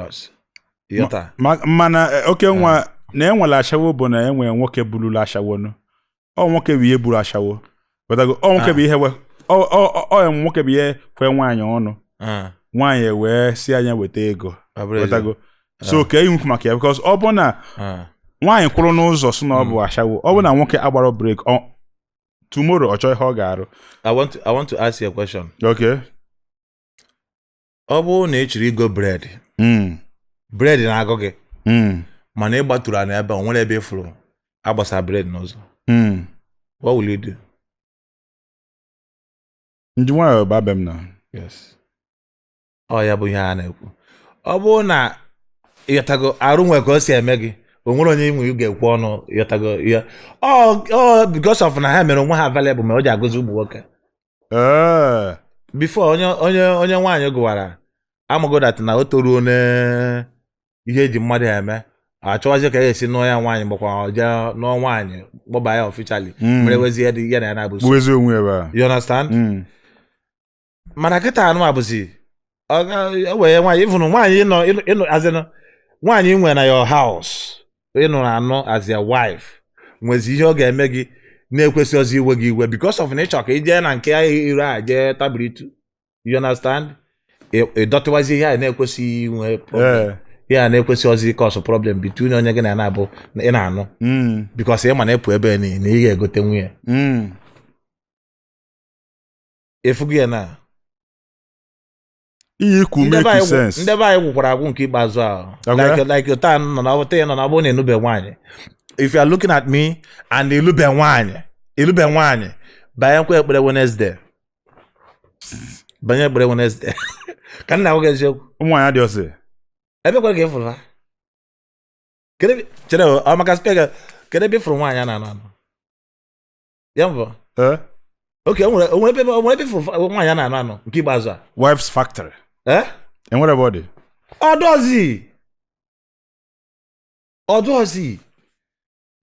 us. Yota. Mana oke nwa na enwela ashawo bụ na enwe nwoke bulula ashawo no. Ọ nwoke bụ ihe buru ashawo. Wetago ọ nwoke bụ ihe we ọ nwoke bụ ihe kwe nwaanyị ọnụ. Nwaanyị wee si anya weta ego. Wetago. So ke ihu maka ya because ọ bụ na nwaanyị kwụrụ n'ụzọ so na ọ bụ ashawo. Ọ bụ na nwoke agbaro break tomorrow ọ chọọ ihe ọ ga-arụ. I want to ask you a question. Okay. Ọ bụ na ị chiri go bread. Bread na-agụ gị. Mana ị gbatụrụ ana ebe o nwere ebe ifuru agbasa bread n'ụzọ. What will you do? Ndị nwaanyị ba bem na. Yes. Ọ ya bụ ihe a na-ekwu. Ọ bụ na ịghọtago arụ nwe ka o si eme gị. O nwere onye inwe ga-ekwu ọnụ ịghọtago ya. Because of na ha mere onwe ha available ma o ji agụzi ụmụ nwoke. Before onye nwaanyị gụwara amago that na o toruo na ihe eji mmadụ eme achọwazi ka esi nụọ ya nwaanyị gbakwa ọja nụọ nwaanyị gbọba ya officially mere wezi ya na ya na-abụzi wezi onwe ebe. You understand? Mana kịta anụ abụzi ọ wee nwaanyị ịfụnụ nwaanyị ịnọ azịnụ nwaanyị nwe na your house ịnụ anụ as your wife nwezi ihe ọ ga-eme gị na-ekwesị ozi iwe gị iwe because of na ịchọ ka ije na nke ahụ ire a jee tabiritu. You understand? Ịdọtịwazi ihe a na-ekwesị inwe problem. Ya na-ekwesị ozi cause problem between onye gị na na-abụ ị na-anụ because ị ma na-epụ ebe na ị ga-egote nwunye. Efu gị na ihe ikwu make sense. Ndị be anyị gwụkwara agwụ nke ikpeazụ ahụ like taa nọ na ọbụta ya nọ na ọ bụrụ na enube nwaanyị. If you are looking at me and ilube nwaanyị banyekwa ekpere Wednesday. Banye ekpere Wednesday. Ka nna nwoke eziokwu. Nwaanyị dị ọsị. Ebe kwa ka ịfụrụ ha. Chere ọ maka spega kedu ebe ịfụrụ nwaanyị na anọ. Ya mbụ. Okay, onwere ebe ịfụrụ nwaanyị na anọ nke ikpeazụ a. Wife's Factory. Enwere body. Odozi.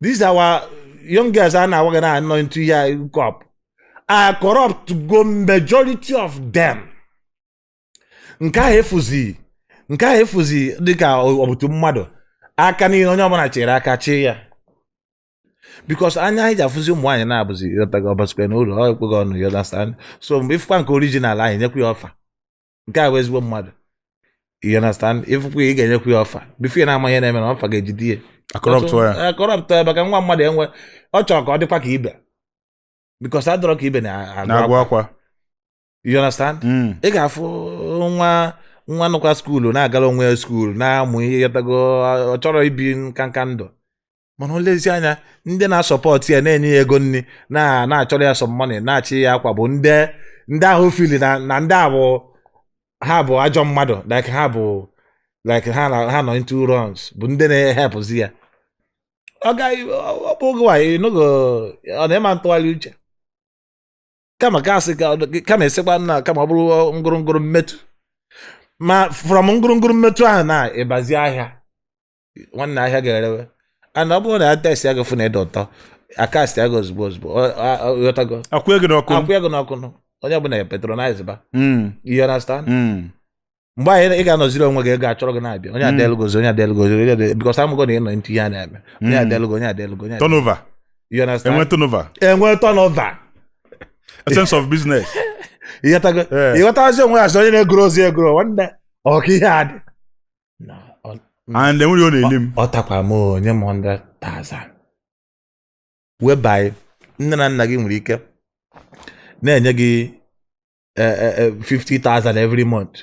These are our young girls are now going to into here cup. Are corrupt to go majority of them. Nka efuzi dịka obutu mmadụ aka ni onye ọbụla chere aka chi ya. Because anya iji afụzi ụmụ nwaanyị na-abụzi ịghọtago ọbasikwa n'ụlọ ọ ekweghị ọnụ. You understand? So mgbe ifukwa nke original anyị nyekwa ya ọfa nke a bụ ezigbo mmadụ. You understand? Ifukwa ị ga-enyekwa ya ọfa bifo na-ama ihe na-eme na ọfa ga-ejide ya. Akọrọpụtụ ya baka nwa mmadụ enwe ọ chọrọ ka ọ dịkwa ka ibe because adọrọ ka ibe na-agụ akwa. You understand? Ị ga-afụ nwa nọkwa skuulu na-agara onwe ya skuulu na-amụ ihe yatago ọ chọrọ ibi nkanka ndụ mana olezi anya ndị na-asọpọtụ ya na-enye ya ego nri na-achọrọ ya some money na-achị ya akwa bụ ndị ahụ fili na ndị abụ ha bụ ajọ mmadụ like ha bụ like ha nọ into runs bụ ndị na-ehepụzi ya. Ọ bụ oge nwaanyị n'oge ọ na-ema ntụgharị uche kama esekwa nna kama ọ bụrụ ngụrụngụrụ mmetụ ma from ngụrụngụrụ mmetụ ahụ na ịbazi ahịa nwanne ahịa ga-erewe and ọ bụrụ na ya test ya gafụ na ịdọ ụtọ akasti ya ozugbo akwụ ego n'ọkụ onye ọbụla ya patronize ba. You understand? Mgbe anyị ị ga-anọziri onwe gị ego achọrọ gị na-abịa onye adelgozi because amụgo na ịnọ ntị ihe a na-eme onye adelgo turnover. You understand? Enwe turnover. A sense of business. Ịghọtazi onwe asị onye na-egoro ozi egoro nwanne ọka ihe adị and enwere ọ na-eli m ọ takwa m onye m 100,000 whereby nne na nna gị nwere ike na-enye gị 50,000 every month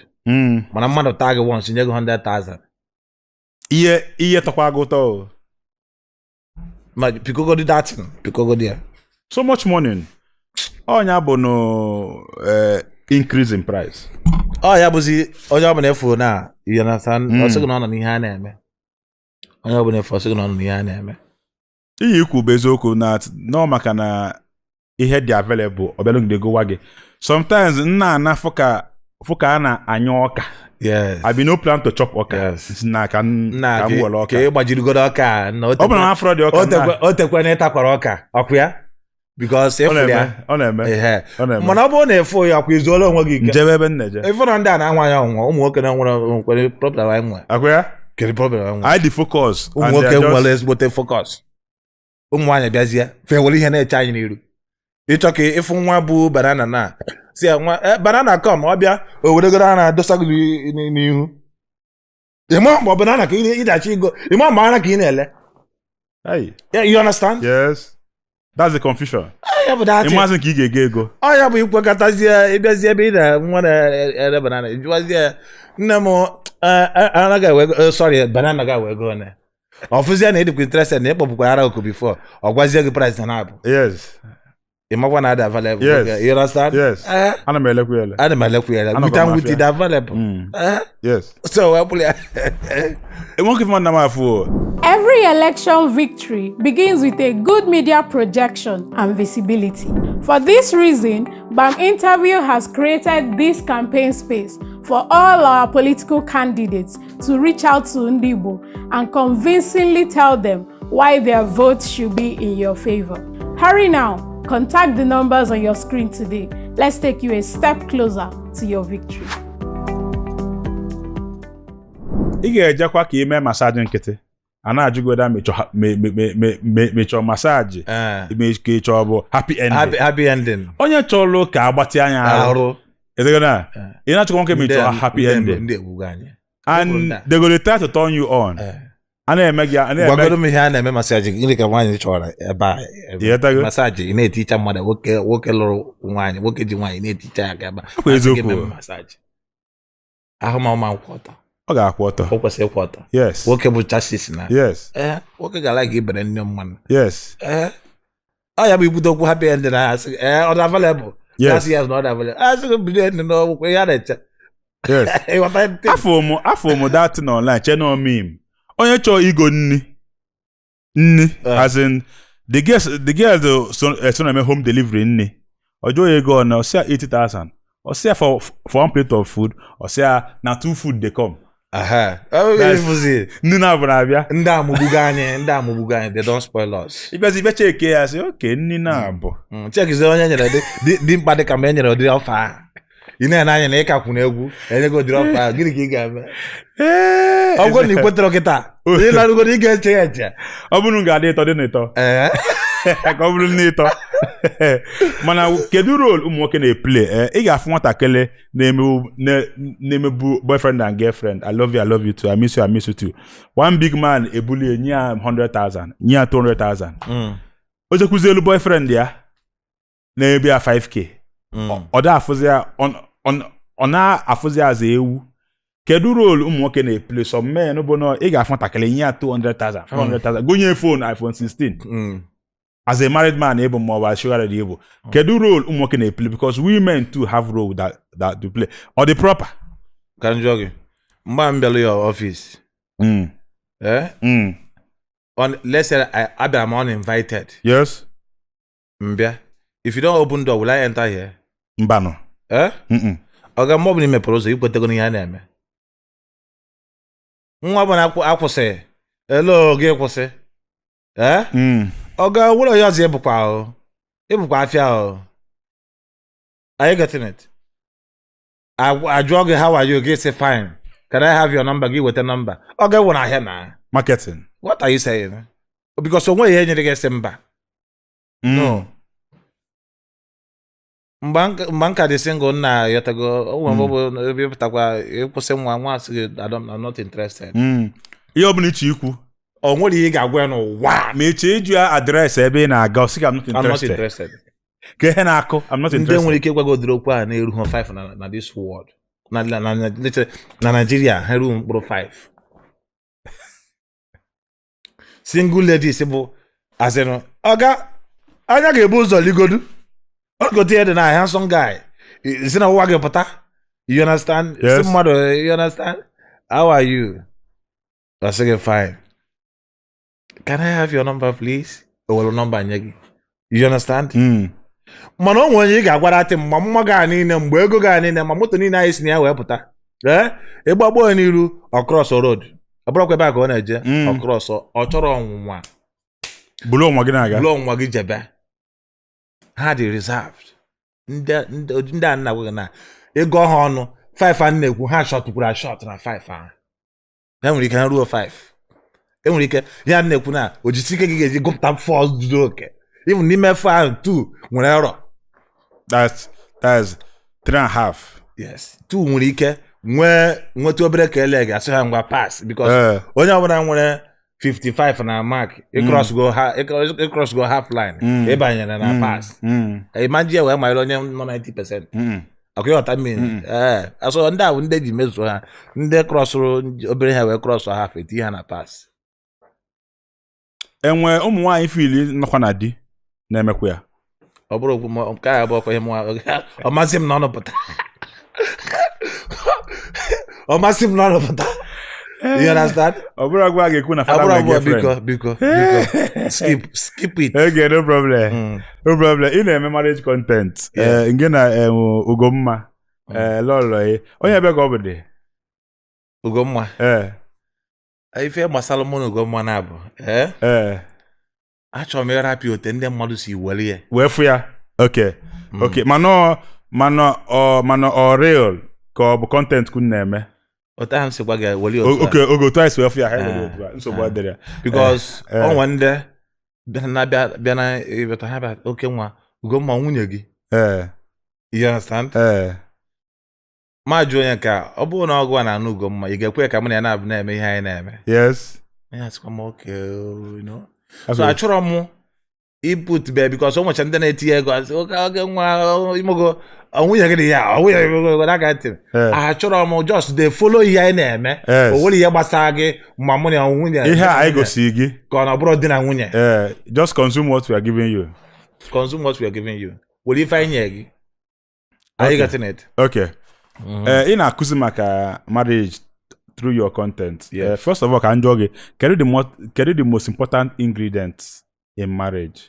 mana mmadụ taa gị once nye gị 100,000 ihe tọkwa gị ụtọ ma pikogodi ya so much money. Onya bụ no increase in price. Ya bụzi onye ọbụla efu na you understand ọsọ gị na ọ nọ n'ihe a na-eme. Onye ọbụla efu ọsọ gị na ọ nọ n'ihe a na-eme. Ihe ikwu bụ eziokwu na nọ maka na ihe dị available ọbịalụ gowa gị. Sometimes nna fụka a na-anya ọka. Yes. I be no plan to chop ọka. Yes. Na ka m were ọka. Ka ị gbajirigodo ọka. Ọ bụ na afro dị ọka. O tekwe na ịtakwara ọka. Ọkụ ya? because if ọ na-eme mana ọ bụrụ na efu ya kwa izuola onwe gị ike njebe ebe nneje ife na ndị a na-anwa ya ọnwa ụmụ nwoke na-nwere problem anyị nwe akwa ya kedu problem anyị nwe I dị focus ụmụ nwoke nwere ezigbote focus ụmụ nwaanyị bịazie fe were ihe na-eche anyị n'iru ịchọ ka ịfụ nwa bụ banana na si ya nwa banana come ọ bịa o weregoro a na-adosa gị n'ihu ịma mgbe banana ka ịdachi igo ịma mgbe ara ka ị na-ele you understand? Yes. That's the confusion. Imagine ka ị ga-ege ego. Ọ ya bụ ikwekọtazie ịbịazie ebe ị na nwa na-ere banana jụwazie nne m anaghị ewe ego sorry banana ga-ewe ego one ọfụzie na ịdịkwa interested na ịkpọpụkwa ara oku before ọ gwazie gị price na abụ. Yes. Ịmakwa na adị available. Yes. You understand? Yes. Ana m elekwu ele. With it available. Yes. So hopefully every election victory begins with a good media projection and visibility. For this reason, BAM Interview has created this campaign space for all our political candidates to reach out to Ndị Igbo and convincingly tell them why their votes should be in your favor. Hurry now, contact the numbers on your screen today. Let's take you a step closer to your victory. Ị ga-ejekwa ka ime masaji nkịtị a na-ajụgoda mechọ masaji ka ịchọ bụ happy ending onye chọrọ ka agbatị anya arụ edegona ị na-achọkwa nke mechọ happy ending and they go try to turn you on a na-eme gị gwagoro m ihe a na-eme masaji gịnị ka nwaanyị chọrọ ebe a masaji ị na-eticha mmadụ nwoke lụrụ nwaanyị nwoke ji nwaanyị na-eticha ya ka ebe ahụmahụma nkwụ ọtọ ọ ga-akwụ ọtọ o kwesịrị ịkwụ ọtọ yes nwoke bụ chassis na yes nwoke ga-ala gị ibere nne mmanụ yes ọ ya bụ ibute okwu happy ending na asị ọ dị available yes yes na ọ dị available asị gị bido ending n'ọgwụkwọ ihe a na-eche yes afọ m datin online che no meme onye chọọ igo nni as in the girls so na-eme home delivery nni ọjọọ ego na ọsịa 80,000 ọsịa for one plate of food ọsịa na 2 food dey come ndị na-abụ na-abịa ndị amụgbugo anyị they don't spoil us ịbịazi ibe cheke ya sị oke nni na-abụ chekizi onye nyere dị mkpa dị ka mgbe e nyere ụdịrị ọfa ahụ ị na-ene anya na ịkakwu na egwu enye gị ụdịrị ọfa ahụ gịnị ka ị ga-eme ọ bụrụ na ị kwetara kịta ị larụgoro ị ga-eche ya eche ọ bụrụ ga-adị ịtọ dị n'ịtọ ka ọ bụrụ n'ịtọ mana kedu role ụmụ nwoke na-eplay ị ga-afụ nwatakịrị na-emebu boyfriend and girlfriend I love you too I miss you too one big man ebulie nye ya 100,000 nye ya 200,000 o jekwuzi elu boyfriend ya na-ebi ya 5k ọ na-afụzi aza ewu kedu role ụmụ nwoke na-eplay some men bụ na ị ga-afụ nwatakịrị nye ya 200,000 500,000 gonye phone iPhone 16 as a married man able more sugar able kedu role ụmụ nwoke na-eplay because women too have role that to play or the proper ka njọ gị mgbe m bịara your office let's say I'm uninvited yes mbịa if you don't open door will I enter here mbano ọ ga mgbe ọ bụla imepere ụzọ ikwetego n'ihe a na-eme nwa bụ na akwụsị elo gị kwụsị ọ ga ụlọ ya ọzọ ịbụkwa afịa ahụ are you getting it? Ajụọ gị how are you gị say fine can I have your number gị weta number ọ ga ewu na ahịa na marketing what are you saying? Because onwe ihe nyere gị esi mba no mgbe nka dị single nna yotago onwe ebe pụtakwa ịkwụsị nwa asị gị I'm not interested ihe ọ bụla iche ikwu o nwere ihe ga-agwa ya n'ụwa ma eche ịjụ ya adreesị ebe ị na-aga ọ sị gị I'm not interested ka ihe na-akụ I'm not interested ndị nwere ike ịgwago ụdịrị okwu a na-eru ha 5 na this world na Nigeria ha eru mkpụrụ 5 single ladies bụ azịnụ anya ga-ebu ụzọ ligodu ogote ya dị na handsome guy si na ụwa gị pụta you understand si mmadụ you understand how are you I say fine can I have your number please o were number nye gị you understand mana o nwere onye ị ga-agwara atị mgbe mma gị niile mgbe ego gị niile ma moto niile anyị si na ya wee pụta ịgbagbo ya n'iru across road ọ bụrụkwa ebe a ka ọ na-eje across ọ chọrọ ọnwụnwa bụrụ ọnwa gị na-aga bụrụ ọnwa gị jebe ha dị reserved. Ndị a nna gwa na ego ha ọnụ 5 a na-ekwu ha shọtụkwara shọt na 5 ahụ. Ha nwere ike ha ruo 5. Enwere ike ya na-ekwu na ojisi ike gị ga-eji gụpụta 4 zuru oke. Even n'ime 4 ahụ 2 nwere error. That's 3.5. Yes. 2 nwere ike nweta obere ka ele ga-asị ha ngwa pass because onye ọbụla nwere 55 na mark cross go half line ịbanyere na pass. Imagine wee mara onye nọ 90%. Okay, what I mean. So ndị ahụ ndị ji mezuo ha ndị crossrụ obere ha wee cross half eti ha na pass. Enwe ụmụ nwaanyị fili nọkwa na di na-emekwa ya. Ọ bụrụ okwu nke a bụ ọkwa ihe ọ masị m na ọnụpụta. Ọ masị m na ọnụpụta. You understand? Ọ bụrụ agwa ga-ekwu na fada my girlfriend. Biko. Skip it. Okay, no problem. No problem. Ị na-eme marriage content. Nke na Ugomma. Lọlọ onye ebe ka ọ bụ dị? Ugomma. Ife gbasara mụ na Ugomma na-abụ. Achọrọ m ịrapị ote ndị mmadụ si were ya. Wee fụ ya. Okay. Mana ọ real ka ọ bụ content kun na-eme. Ote ahụ sikwa ga were otu. Okay, ogo twice wee fụ ya ha were otu. Nsogbu adịrị. Because onwe ndị bịa na ịbata ha bịa oke nwa Ugomma nwunye gị. You understand? Ma jụọ onye ka ọ bụrụ na ọgụ a na-anụ Ugomma ị ga-ekwe ka mụ na ya na-abụ na-eme ihe anyị na-eme. Yes. Ya sịkwa m okay, you know. So achọrọ m input be because o nwecha ndị na-etinye ego asị oge nwa imogo nwunye gị dị ya nwunye that kind of thing. Achọrọ m just dey follow ihe anyị na-eme o nwere ihe gbasara gị ma mụ na nwunye ihe anyị gosi gị ka ọ na bụrụ di na nwunye. Just consume what we are giving you. Consume what we are giving you. Were ife anyị nye gị. Are you getting it? Okay. Ị na-akụzi maka marriage through your content. First of all, ka njọ gị kedu the most important ingredients in marriage?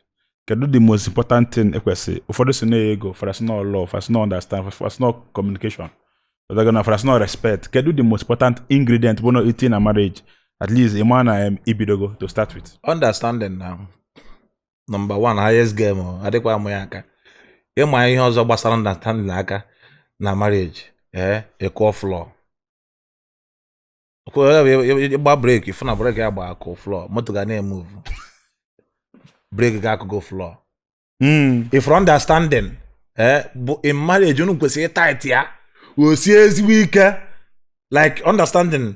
Kedu the most important thing ekwesị? Ụfọdụ si na ego, ụfọdụ si na love, ụfọdụ si na understand, ụfọdụ si na communication, ụfọdụ si na respect. Kedu the most important ingredient bụ na iti na marriage? At least ịma na ibidogo to start with. Understanding now. Number 1 highest game adịkwa amụ ya aka. Ịma ihe ọzọ gbasara understanding aka na marriage. Equal floor. Ịgba break ifu na break ya gba akụ floor moto ga na-emove break ga akụgo floor. If understanding in marriage unu kwesịrị tight ya osi ezigbo ike like understanding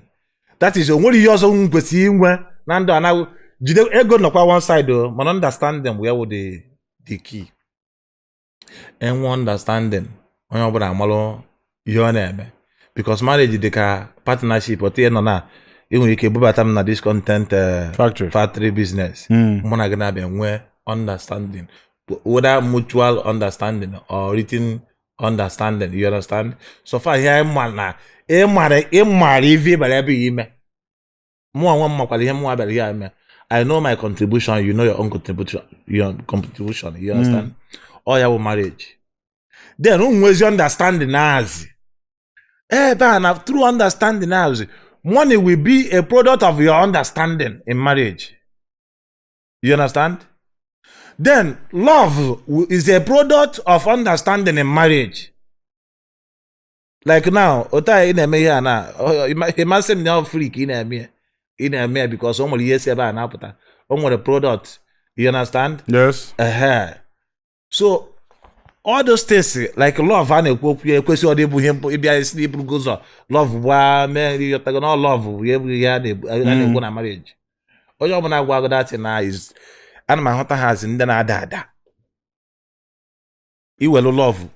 that is onwere ihe ọzọ unu kwesịrị inwe na ndụ anaghị jide ego nọkwa one side mana understanding bụ ya wụ the key. Enwe understanding onye ọbụla amalụ ihe ọ na-eme because marriage dị ka partnership otu nọ na enwere ike bubata m na this content factory business mụ na gị na-abịa nwee understanding whether mutual understanding or written understanding. You understand? So far ihe ịmara ife ịbara ebe ime mụ onwe m makwara ihe mụ abịara ihe eme. I know my contribution, you know your own contribution. You understand? All ya bụ marriage. Then nwezi understanding as through understanding as money will be a product of your understanding in marriage. You understand? Then love is a product of understanding in marriage. Like now, ota ị na-eme ihe na ịmasị m na freak ị na-eme because o nwere ihe si ebe a na-apụta. O nwere product. You understand? Yes. So all those things like love a na-ekwu okwu ekwesị ọ dị bụ ihe ịbịa isi iburu ụzọ love gba mee ịghọtago na love ya bụ ihe a na-ekwu na marriage. Onye ọbụla gwa that na is ana m ahụta ha azị ndị na-ada ada iwelu love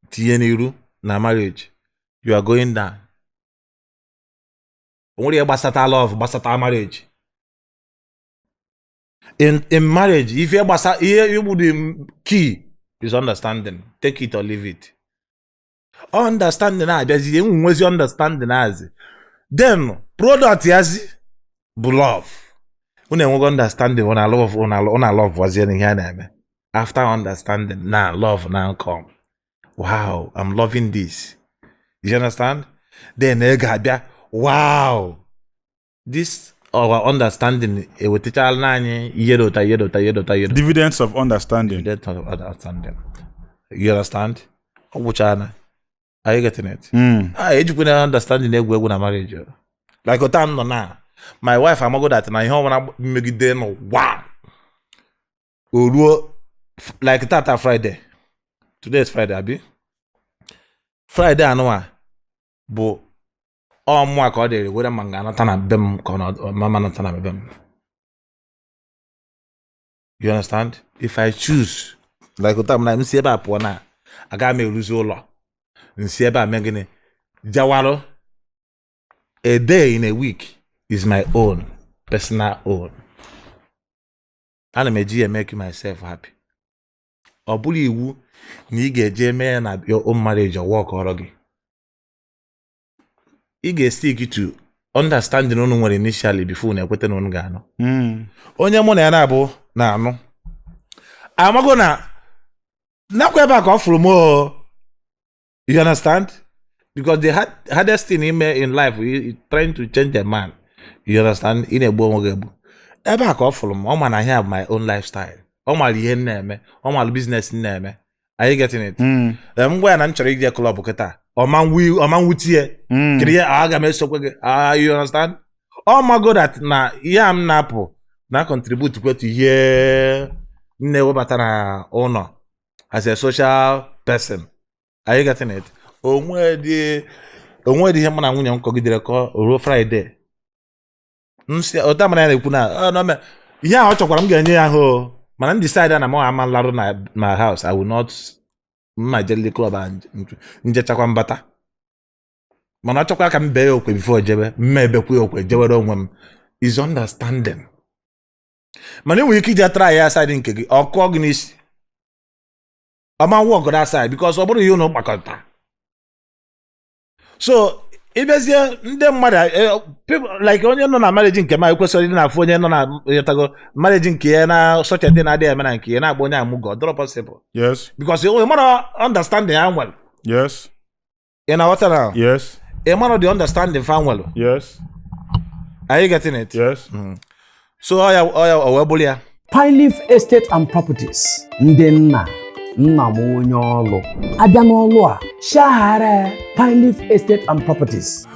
tinye n'iru na marriage you are going down. O nwere ihe gbasata love gbasata marriage. In marriage if you gbasa ihe you the key is understanding. Take it or leave it. Understanding abịazi enwezi understanding as then product yazi bụ love. Unu enwego understanding una love wazie ihe a na-eme. After understanding now love now come. Wow, I'm loving this. You understand? Then ego abịa wow, this our understanding ewetechala n'anyị ihe dota. Dividends of understanding. You understand? Are you getting it? Ejikwana understanding egwu na marriage. Like otu nọ na my wife amago that na ihe ọbụla megide n'ụwa oruo like tata Friday. Today is Friday, abi? Friday anụwa bụ ọmụa ka ọ dịrị were ma ga-anata na be m ka mama nata na be m. You understand? If I choose like otu m na m si ebe a pụọ na aga m eruzi ụlọ nsi ebe a mee gịnị jawarụ a day in a week is my own personal own. Ana m eji ya make myself happy. Ọ bụrụ iwu na ị ga-eje mee na your own marriage or work ọrụ gị. Ị ga-stick to understanding unu nwere initially before na ekwete na unu ga-anụ. Onye mụ na ya na-abụ na-anụ amago na nakwa ebe a ka ọ fụrụ m. You understand? Because the hardest thing in life is trying to change a man. You understand? In a bon ebe a ka ọ fụrụ m, ọ ma na here my own lifestyle. Ọ mara ihe na-eme, ọ mara business na-eme. Are you getting it? Mgbe na m chọrọ ije club kịta, ọ ma nwutie. Kiri ya aga m esokwe gị. You understand? Ọ mago that na ihe m na-apụ na contribute to ihe nne webata na ụlọ as a social person. Are you getting it? Onwe dị ihe mụ na nwunye m kọgidere ka ruo Friday. Nsi ụta mara ya na-ekwu na no me ihe a ọ chọkwara m ga-enye ya ahụ mana m decide na m ama larụ na my house. I will not majeli club and njechakwa mbata. Mana ọ chọkwa ka m bee ya okwe before jebe mma ebekwa ya okwe jewere onwe m is understanding. Mana enwere ike iji try ya side nke gị ọ kụọ gị n'isi. Ọma work that side because ọ bụrụ ihe unu gbakọta. So ibezie ndị mmadụ like onye nọ na marriage nke ma ekwesịrị ịdị na-afụ onye nọ na yọtago marriage nke ya na society na-adịghị eme na nke ya na-agba onye amụgọ drop possible. Yes. Because you mara understanding ya nwere. Yes. You know what now? Yes. You mara the understanding fa nwere. Yes. Are you getting it? Yes. So oya bụli ya. Pine Leaf Estate and Properties. Ndị nna m onye ọlụ. Abịa n'ọlụ a, shahara Pine Leaf Estate and Properties.